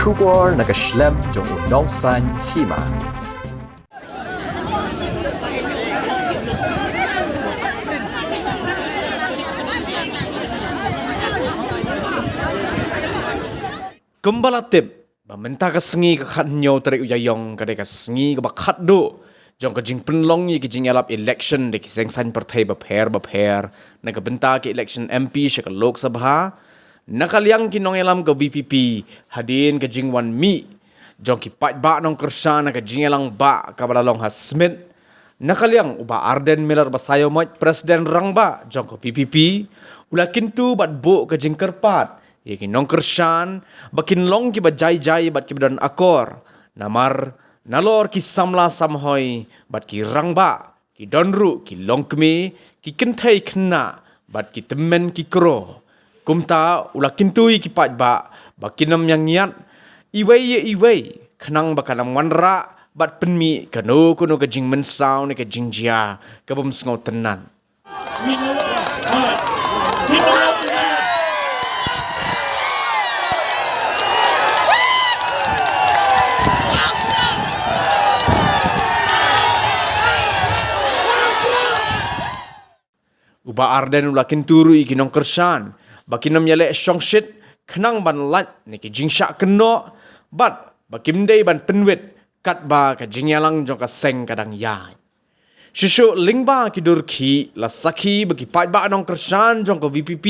Schubor na geschlem jong unausan hima. Kembalatim, bamenta ka sengi ka khatnyo tarik uyayong kadai ka sengi ka bakhat do. Jong ka jing penlong ye ki jing alap election de ki sengsan partai bapher na ka benta ki election MP sya ka Lok Sabha nakaliang ki nong elam ka VPP hadin ka jing wan mi jong ki pat ba nong kersa na ka jing elang ba ka balalong hasmit nakaliang uba Arden Miller basayo mot presiden rang ba jong ka VPP ulakin tu bat bo ka jing kerpat ye ki nong kersan bakin long ki bajai bat ki badan akor namar nalor ki samla samhoi bat ki rangba ki donru ki longkmi ki kentai kena bat ki temen ki kro kumta ulakin tui ki patba bakinam yang niat iwei kenang bakanam wanra bat penmi kanu kuno ke jing mensau ne ke jing jia ke bom sngau tenan Uba Arden ulakin turu iki nong kersan. Bakinam yale syong shit. Kenang ban lat. Niki jing syak keno. Bat. Bakim day ban penwit. Kat ba ka jing yalang jong ka seng kadang yai. Shushu lingba ki durki. Lasaki bagi pat ba nong kersan jong ka VPP.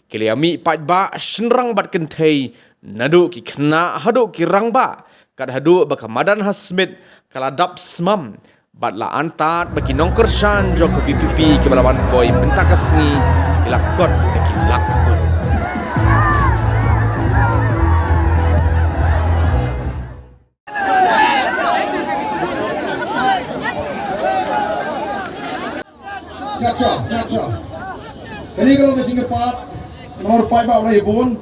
Kili ami pat ba senrang bat kentay. Nadu ki kena hadu ki rang ba. Kat hadu baka madan hasmit. Kaladap semam. Batla antat bagi nongkersan jok ke VPP ke balawan koi bentak kesni ilakot bagi lakut. Siap. Kali kalau macam kepat, nomor 5 ba ulai bun.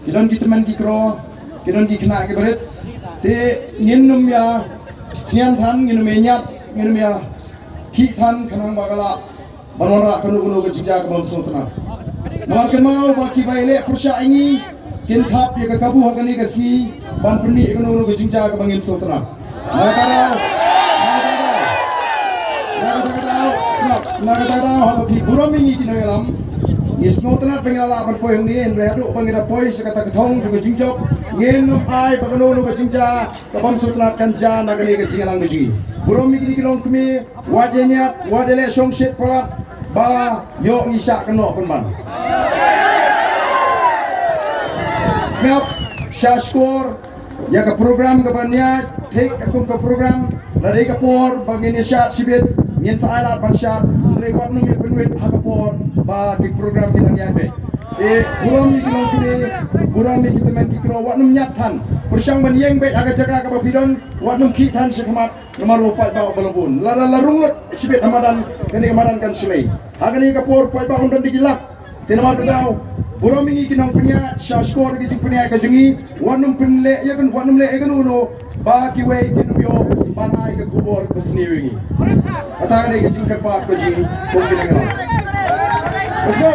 Kidon kita men kikro, kidon kena ke berit. Te nginum ya Tian tan nginu menyat nginu ya ki tan kanang bagala banora kanu ke jinja ke bangsa tana makan mau baki baile kursa ini kin thap ye kabu hagani ke si ban puni kanu ke jinja ke bangsa tana nagatara baki burami ki nangalam isnotana pengala ban poy ni en redo pangila poy sekata kethong ke jinjok ngin ai bagano ke jinja ke bangsa tana kanja nagani ke jingalang niji buromi kini kilong kami wajenya wajele song shit pra ba yo ngisa keno penban siap syashkor ya ke program ke banya take akum ke program dari ke por bagi syat sibit ngin saalat ban syat mereka numi penwit hakapor ba ke program kita nyabe buromi kilong kami buromi kita men kikro wat num nyatan bersang banyeng baik agak jaga ke bidon wat num kitan sekhamat nomor 4 ba balabun larungut sibit hamadan kani hamadan kan sulai agani kapor 4 ba undan digilak tinamar kedau buromi kinong punya syashkor ki punya ka jengi wat num penle ya kan wat num le kan uno ba ki we kinum yo panai ke kubor besni wingi atang ni ke jingkar pa ko jingi ko pinang so